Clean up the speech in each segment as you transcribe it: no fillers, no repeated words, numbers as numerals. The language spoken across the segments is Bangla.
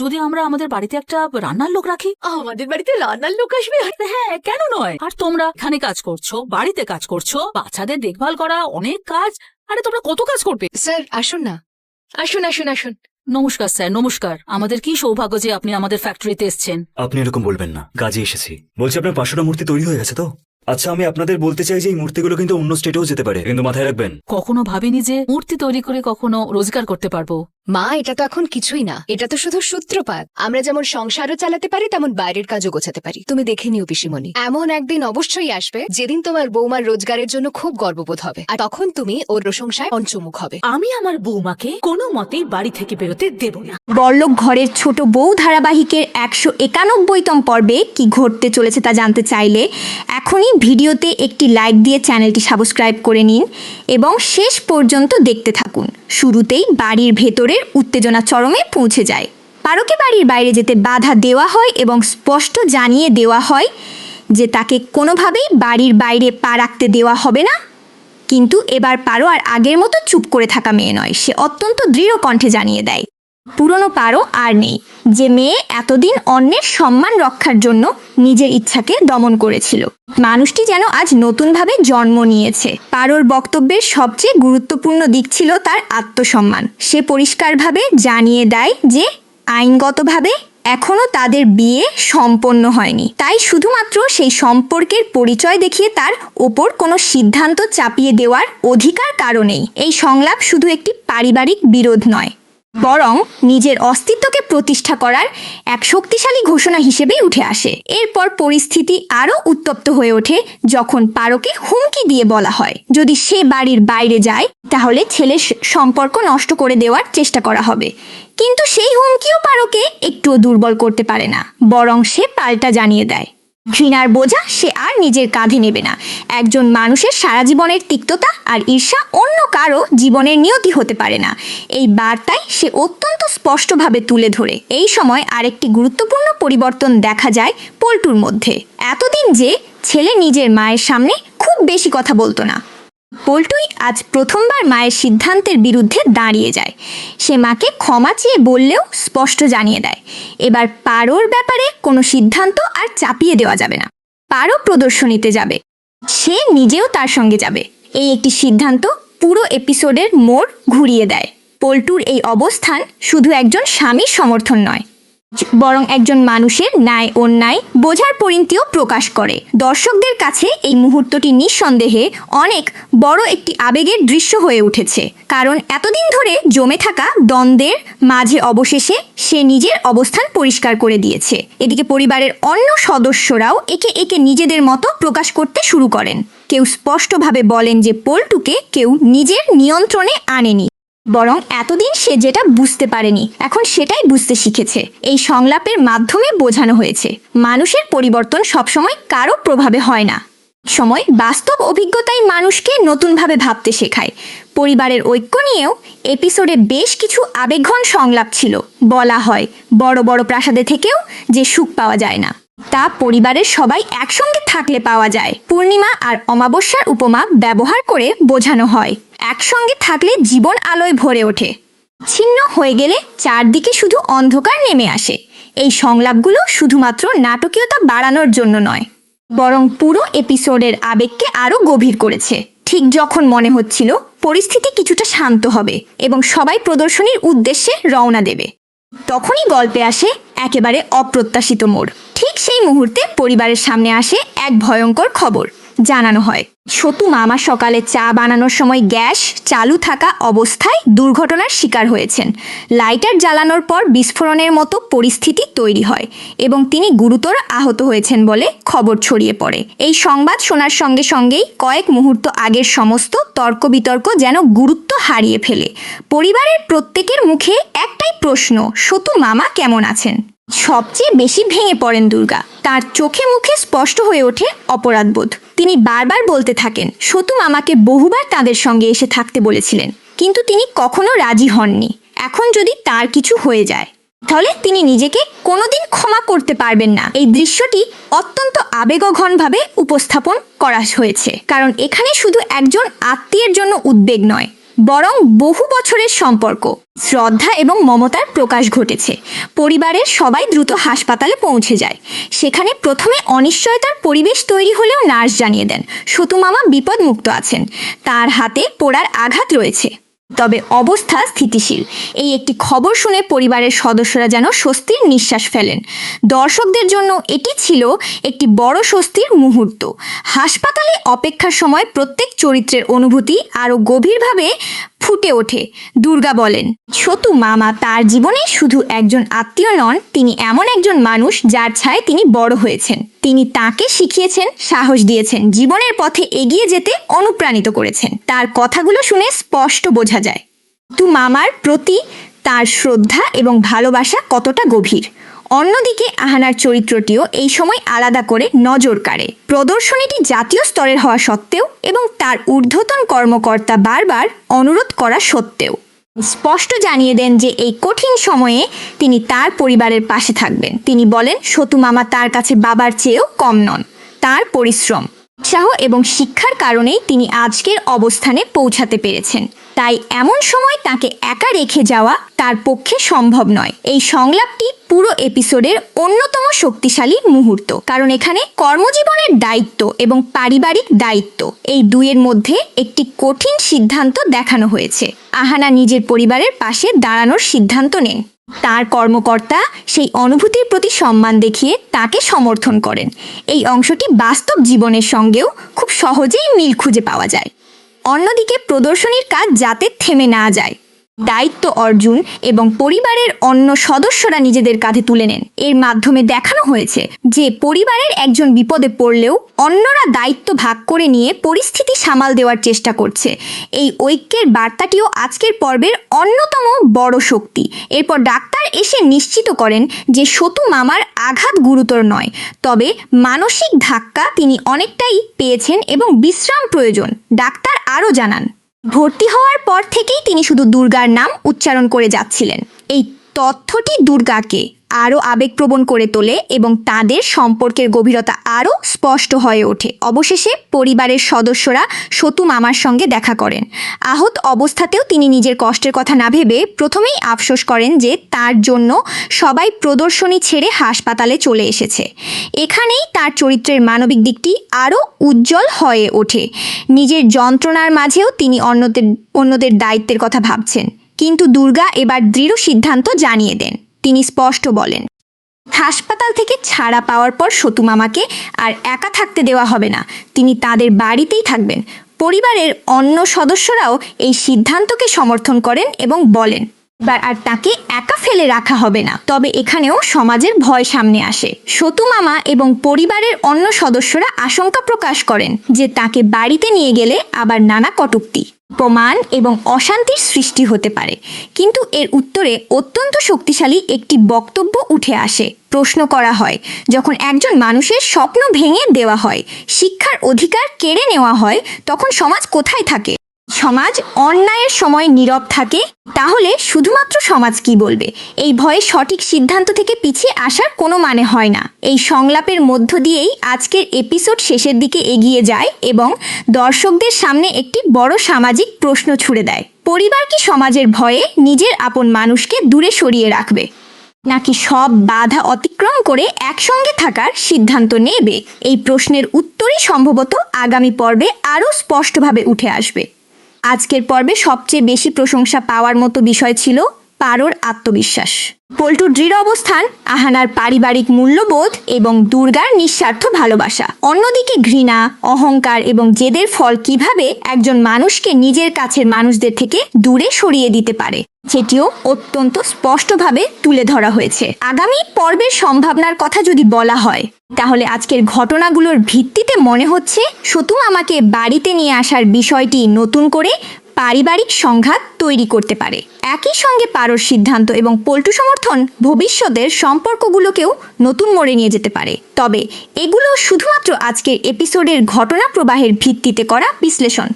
যদি আমরা আমাদের বাড়িতে একটা রান্নার লোক রাখি? আমাদের বাড়িতে রান্নার লোক আসবে? হ্যাঁ, কেন নয়? আর তোমরা এখানে কাজ করছো, বাড়িতে কাজ করছো, বাচ্চাদের দেখভাল করা, অনেক কাজ। আরে তোমরা কত কাজ করবে? স্যার আসুন না, আসুন আসুন আসুন। নমস্কার স্যার, নমস্কার। আমাদের কি সৌভাগ্য যে আপনি আমাদের ফ্যাক্টরিতে এসেছেন। আপনি এরকম বলবেন না, কাজে এসেছি। বলছি আপনার 500টা মূর্তি তৈরি হয়ে গেছে তো? আচ্ছা, আমি আপনাদের বলতে চাই যে এই মূর্তিগুলো কিন্তু অন্য স্টেটেও যেতে পারে, কিন্তু মাথায় রাখবেন। কখনো ভাবিনি যে মূর্তি তৈরি করে কখনো রোজগার করতে পারবো। মা, এটা তো এখন কিছুই না, এটা তো শুধু সূত্রপাত। আমরা যেমন সংসারও চালাতে পারি, তেমন বাইরের কাজও গোছাতে পারি। তুমি দেখে নিও পিসিমণি, এমন একদিন অবশ্যই আসবে যেদিন তোমার বৌমার রোজগারের জন্য খুব গর্ববোধ হবে, আর তখন তুমি ওর প্রশংসায় পঞ্চমুখ হবে। আমি আমার বৌমাকে কোনো মতেই বাড়ি থেকে বেরোতে দেব না। বড়লোক ঘরের ছোট বউ ধারাবাহিকের 191তম পর্বে কি ঘটতে চলেছে তা জানতে চাইলে এখনই ভিডিওতে একটি লাইক দিয়ে চ্যানেলটি সাবস্ক্রাইব করে নিন এবং শেষ পর্যন্ত দেখতে থাকুন। শুরুতেই বাড়ির ভেতরের উত্তেজনা চরমে পৌঁছে যায়। পারোকে বাড়ির বাইরে যেতে বাধা দেওয়া হয় এবং স্পষ্ট জানিয়ে দেওয়া হয় যে তাকে কোনোভাবেই বাড়ির বাইরে পা রাখতে দেওয়া হবে না। কিন্তু এবার পারো আর আগের মতো চুপ করে থাকা মেয়ে নয়, সে অত্যন্ত দৃঢ় কণ্ঠে জানিয়ে দেয় পুরনো পারো আর নেই, যে মেয়ে এতদিন অন্যের সম্মান রক্ষার জন্য নিজের ইচ্ছাকে দমন করেছিল। মানুষটি যেন আজ নতুনভাবে জন্ম নিয়েছে। পারোর বক্তব্যের সবচেয়ে গুরুত্বপূর্ণ দিক ছিল তার আত্মসম্মান। সে পরিষ্কারভাবে জানিয়ে দেয় যে আইনগতভাবে এখনো তাদের বিয়ে সম্পন্ন হয়নি, তাই শুধুমাত্র সেই সম্পর্কের পরিচয় দেখিয়ে তার ওপর কোনো সিদ্ধান্ত চাপিয়ে দেওয়ার অধিকার কারো নেই। এই সংলাপ শুধু একটি পারিবারিক বিরোধ নয়, বরং নিজের অস্তিত্বকে প্রতিষ্ঠা করার এক শক্তিশালী ঘোষণা হিসেবেই উঠে আসে। এরপর পরিস্থিতি আরও উত্তপ্ত হয়ে ওঠে যখন পারোকে হুমকি দিয়ে বলা হয় যদি সে বাড়ির বাইরে যায় তাহলে ছেলের সম্পর্ক নষ্ট করে দেওয়ার চেষ্টা করা হবে। কিন্তু সেই হুমকিও পারোকে একটুও দুর্বল করতে পারে না, বরং সে পাল্টা জানিয়ে দেয় ঘৃণার বোঝা সে আর নিজের কাঁধে নেবে না। একজন মানুষের সারা জীবনের তিক্ততা আর ঈর্ষা অন্য কারো জীবনের নিয়তি হতে পারে না, এই বার্তায় সে অত্যন্ত স্পষ্টভাবে তুলে ধরে। এই সময় আরেকটি গুরুত্বপূর্ণ পরিবর্তন দেখা যায় পল্টুর মধ্যে। এতদিন যে ছেলে নিজের মায়ের সামনে খুব বেশি কথা বলতো না, পল্টুই আজ প্রথমবার মায়ের সিদ্ধান্তের বিরুদ্ধে দাঁড়িয়ে যায়। সে মাকে ক্ষমা চেয়ে বললেও স্পষ্ট জানিয়ে দেয় এবার পারোর ব্যাপারে কোনো সিদ্ধান্ত আর চাপিয়ে দেওয়া যাবে না। পারো প্রদর্শনীতে যাবে, সে নিজেও তার সঙ্গে যাবে। এই একটি সিদ্ধান্ত পুরো এপিসোডের মোড় ঘুরিয়ে দেয়। পল্টুর এই অবস্থান শুধু একজন স্বামীর সমর্থন নয়, বরং একজন মানুষের ন্যায় অন্যায় বোঝার পরিণতিও প্রকাশ করে। দর্শকদের কাছে এই মুহূর্তটি নিঃসন্দেহে অনেক বড় একটি আবেগের দৃশ্য হয়ে উঠেছে, কারণ এতদিন ধরে জমে থাকা দ্বন্দ্বের মাঝে অবশেষে সে নিজের অবস্থান পরিষ্কার করে দিয়েছে। এদিকে পরিবারের অন্য সদস্যরাও একে একে নিজেদের মতো প্রকাশ করতে শুরু করেন। কেউ স্পষ্টভাবে বলেন যে পল্টুকে কেউ নিজের নিয়ন্ত্রণে আনেনি, বরং এতদিন সে যেটা বুঝতে পারেনি এখন সেটাই বুঝতে শিখেছে। এই সংলাপের মাধ্যমে বোঝানো হয়েছে মানুষের পরিবর্তন সবসময় কারো প্রভাবে হয় না, সময় বাস্তব অভিজ্ঞতাই মানুষকে নতুনভাবে ভাবতে শেখায়। পরিবারের ঐক্য নিয়েও এপিসোডে বেশ কিছু আবেগঘন সংলাপ ছিল। বলা হয় বড় বড় প্রাসাদে থেকেও যে সুখ পাওয়া যায় না, তা পরিবারের সবাই একসঙ্গে থাকলে পাওয়া যায়। পূর্ণিমা আর অমাবস্যার উপমা ব্যবহার করে বোঝানো হয় একসঙ্গে থাকলে জীবন আলোয় ভরে ওঠে, ছিন্ন হয়ে গেলে চারদিকে শুধু অন্ধকার নেমে আসে। এই সংলাপগুলো শুধুমাত্র নাটকীয়তা বাড়ানোর জন্য নয়, বরং পুরো এপিসোডের আবেগকে আরও গভীর করেছে। ঠিক যখন মনে হচ্ছিল পরিস্থিতি কিছুটা শান্ত হবে এবং সবাই প্রদর্শনীর উদ্দেশ্যে রওনা দেবে, তখনই গল্পে আসে একেবারে অপ্রত্যাশিত মোড়। ঠিক সেই মুহূর্তে পরিবারের সামনে আসে এক ভয়ঙ্কর খবর। জানানো হয় সতু মামা সকালে চা বানানোর সময় গ্যাস চালু থাকা অবস্থায় দুর্ঘটনার শিকার হয়েছেন। লাইটার জ্বালানোর পর বিস্ফোরণের মতো পরিস্থিতি তৈরি হয় এবং তিনি গুরুতর আহত হয়েছেন বলে খবর ছড়িয়ে পড়ে। এই সংবাদ শোনার সঙ্গে সঙ্গেই কয়েক মুহূর্ত আগের সমস্ত তর্ক বিতর্ক যেন গুরুত্ব হারিয়ে ফেলে। পরিবারের প্রত্যেকের মুখে একটাই প্রশ্ন, সতু মামা কেমন আছেন? সবচেয়ে বেশি ভেঙে পড়েন দুর্গা। তার চোখে মুখে স্পষ্ট হয়ে ওঠে অপরাধবোধ। তিনি বারবার বলতে থাকেন সতু মামাকে বহুবার তাদের সঙ্গে এসে থাকতে বলেছিলেন, কিন্তু তিনি কখনো রাজি হননি। এখন যদি তার কিছু হয়ে যায় তাহলে তিনি নিজেকে কোনোদিন ক্ষমা করতে পারবেন না। এই দৃশ্যটি অত্যন্ত আবেগঘনভাবে উপস্থাপন করা হয়েছে, কারণ এখানে শুধু একজন আত্মীয়ের জন্য উদ্বেগ নয়, বরং বহু বছরের সম্পর্ক, শ্রদ্ধা এবং মমতার প্রকাশ ঘটেছে। পরিবারের সবাই দ্রুত হাসপাতালে পৌঁছে যায়। সেখানে প্রথমে অনিশ্চয়তার পরিবেশ তৈরি হলেও নার্স জানিয়ে দেন সতু মামা বিপদমুক্ত আছেন, তার হাতে পোড়ার আঘাত রয়েছে, তবে অবস্থা স্থিতিশীল। এই একটি খবর শুনে পরিবারের সদস্যরা যেন স্বস্তির নিঃশ্বাস ফেলেন। দর্শকদের জন্য এটি ছিল একটি বড় স্বস্তির মুহূর্ত। হাসপাতালে অপেক্ষার সময় প্রত্যেক চরিত্রের অনুভূতি আরও গভীরভাবে ফুটে ওঠে। দুর্গা বলেন, সতু মামা তার জীবনে শুধু একজন আত্মীয় নন, তিনি এমন একজন মানুষ যার ছায়ায় তিনি বড় হয়েছেন। তিনি তাকে শিখিয়েছেন, সাহস দিয়েছেন, জীবনের পথে এগিয়ে যেতে অনুপ্রাণিত করেছেন। তার কথাগুলো শুনে স্পষ্ট বোঝা যায় সতু মামার প্রতি তার শ্রদ্ধা এবং ভালোবাসা কতটা গভীর। অন্যদিকে আহানার চরিত্রটিও এই সময় আলাদা করে নজর কাড়ে। প্রদর্শনীটি জাতীয় স্তরের হওয়া সত্ত্বেও এবং তার ঊর্ধ্বতন কর্মকর্তা বারবার অনুরোধ করা সত্ত্বেও স্পষ্ট জানিয়ে দেন যে এই কঠিন সময়ে তিনি তার পরিবারের পাশে থাকবেন। তিনি বলেন, সতু মামা তার কাছে বাবার চেয়েও কম নন। তার পরিশ্রম, উৎসাহ এবং শিক্ষার কারণেই তিনি আজকের অবস্থানে পৌঁছাতে পেরেছেন। তাই এমন সময় তাকে একা রেখে যাওয়া তার পক্ষে সম্ভব নয়। এই সংলাপটি পুরো এপিসোডের অন্যতম শক্তিশালী মুহূর্ত, কারণ এখানে কর্মজীবনের দায়িত্ব এবং পারিবারিক দায়িত্ব এই দুইয়ের মধ্যে একটি কঠিন সিদ্ধান্ত দেখানো হয়েছে। আহানা নিজের পরিবারের পাশে দাঁড়ানোর সিদ্ধান্ত নেন। তার কর্মকর্তা সেই অনুভূতির প্রতি সম্মান দেখিয়ে তাকে সমর্থন করেন। এই অংশটি বাস্তব জীবনের সঙ্গেও খুব সহজেই মিল খুঁজে পাওয়া যায়। অন্যদিকে প্রদর্শনীর কাজ যাতে থেমে না যায়, দায়িত্ব অর্জুন এবং পরিবারের অন্য সদস্যরা নিজেদের কাঁধে তুলে নেন। এর মাধ্যমে দেখানো হয়েছে যে পরিবারের একজন বিপদে পড়লেও অন্যরা দায়িত্ব ভাগ করে নিয়ে পরিস্থিতি সামাল দেওয়ার চেষ্টা করছে। এই ঐক্যের বার্তাটিও আজকের পর্বের অন্যতম বড় শক্তি। এরপর ডাক্তার এসে নিশ্চিত করেন যে সতু মামার আঘাত গুরুতর নয়, তবে মানসিক ধাক্কা তিনি অনেকটাই পেয়েছেন এবং বিশ্রাম প্রয়োজন। ডাক্তার আরও জানান, ভর্তি হওয়ার পর থেকেই তিনি শুধু দুর্গার নাম উচ্চারণ করে যাচ্ছিলেন। এই তথ্যটি দুর্গাকে আরও আবেগপ্রবণ করে তোলে এবং তাদের সম্পর্কের গভীরতা আরও স্পষ্ট হয়ে ওঠে। অবশেষে পরিবারের সদস্যরা সতু মামার সঙ্গে দেখা করেন। আহত অবস্থাতেও তিনি নিজের কষ্টের কথা না ভেবে প্রথমেই আফসোস করেন যে তার জন্য সবাই প্রদর্শনী ছেড়ে হাসপাতালে চলে এসেছে। এখানেই তার চরিত্রের মানবিক দিকটি আরও উজ্জ্বল হয়ে ওঠে। নিজের যন্ত্রণার মাঝেও তিনি অন্যদের দায়িত্বের কথা ভাবছেন। কিন্তু দুর্গা এবার দৃঢ় সিদ্ধান্ত জানিয়ে দেন। তিনি স্পষ্ট বলেন, হাসপাতাল থেকে ছাড়া পাওয়ার পর সতু মামাকে আর একা থাকতে দেওয়া হবে না, তিনি তাদের বাড়িতেই থাকবেন। পরিবারের অন্য সদস্যরাও এই সিদ্ধান্তকে সমর্থন করেন এবং বলেন এবার আর তাকে একা ফেলে রাখা হবে না। তবে এখানেও সমাজের ভয় সামনে আসে। সতু মামা এবং পরিবারের অন্য সদস্যরা আশঙ্কা প্রকাশ করেন যে তাকে বাড়িতে নিয়ে গেলে আবার নানা কটূক্তি, অপমান এবং অশান্তির সৃষ্টি হতে পারে। কিন্তু এর উত্তরে অত্যন্ত শক্তিশালী একটি বক্তব্য উঠে আসে। প্রশ্ন করা হয়, যখন একজন মানুষের স্বপ্ন ভেঙে দেওয়া হয়, শিক্ষার অধিকার কেড়ে নেওয়া হয়, তখন সমাজ কোথায় থাকে? সমাজ অন্যায়ের সময় নীরব থাকে, তাহলে শুধুমাত্র সমাজ কি বলবে? এই ভয়ে সঠিক সিদ্ধান্ত থেকে পিছিয়ে আসার কোনো মানে হয় না। এই সংলাপের মধ্য দিয়েই আজকের এপিসোড শেষের দিকে এগিয়ে যায় এবং দর্শকদের সামনে একটি বড় সামাজিক প্রশ্ন ছুড়ে দেয়। পরিবার কি সমাজের ভয়ে নিজের আপন মানুষকে দূরে সরিয়ে রাখবে, নাকি সব বাধা অতিক্রম করে একসঙ্গে থাকার সিদ্ধান্ত নেবে? এই প্রশ্নের উত্তরই সম্ভবত আগামী পর্বে আরও স্পষ্টভাবে উঠে আসবে। আজকের পর্বে সবচেয়ে বেশি প্রশংসা পাওয়ার মতো বিষয় ছিল পারোর আত্মবিশ্বাস, পল্টুর দৃঢ় অবস্থান, আহানার পারিবারিক মূল্যবোধ এবং দুর্গার নিঃস্বার্থ ভালোবাসা। অন্যদিকে ঘৃণা, অহংকার এবং জেদের ফল কিভাবে একজন মানুষকে নিজের কাছের মানুষদের থেকে দূরে সরিয়ে দিতে পারে, সেটিও অত্যন্ত স্পষ্টভাবে তুলে ধরা হয়েছে। আগামী পর্বের সম্ভাবনার কথা যদি বলা হয়, তাহলে আজকের ঘটনাগুলোর ভিত্তিতে মনে হচ্ছে সতু মামাকে বাড়িতে নিয়ে আসার বিষয়টি নতুন করে পারিবারিক সংঘাত তৈরি করতে পারে। একই সঙ্গে পারোর সিদ্ধান্ত এবং পল্টু সমর্থন ভবিষ্যতের সম্পর্কগুলোকেও নতুন মোড়ে নিয়ে যেতে পারে। তবে এগুলো শুধুমাত্র আজকের এপিসোডের ঘটনা প্রবাহের ভিত্তিতে করা বিশ্লেষণ।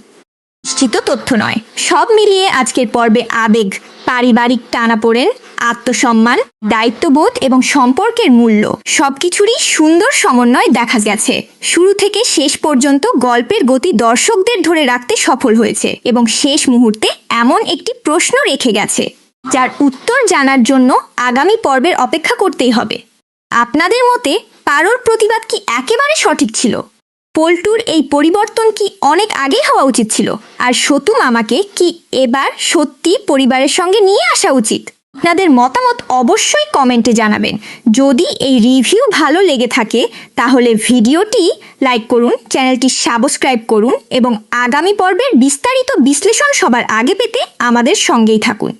নিশ্চিত তথ্য নয়। সব মিলিয়ে আজকের পর্বে আবেগ, পারিবারিক টানাপোড়েন, আত্মসম্মান, দায়িত্ববোধ এবং সম্পর্কের মূল্য সবকিছুরই সুন্দর সমন্বয় দেখা গেছে। শুরু থেকে শেষ পর্যন্ত গল্পের গতি দর্শকদের ধরে রাখতে সফল হয়েছে এবং শেষ মুহূর্তে এমন একটি প্রশ্ন রেখে গেছে যার উত্তর জানার জন্য আগামী পর্বের অপেক্ষা করতেই হবে। আপনাদের মতে পারোর প্রতিবাদ কি একেবারে সঠিক ছিল? পল্টুর এই পরিবর্তন কি অনেক আগেই হওয়া উচিত ছিল? আর সতু মামাকে কি এবার সত্যি পরিবারের সঙ্গে নিয়ে আসা উচিত? আপনাদের মতামত অবশ্যই কমেন্টে জানাবেন। যদি এই রিভিউ ভালো লেগে থাকে তাহলে ভিডিওটি লাইক করুন, চ্যানেলটি সাবস্ক্রাইব করুন এবং আগামী পর্বের বিস্তারিত বিশ্লেষণ সবার আগে পেতে আমাদের সঙ্গেই থাকুন।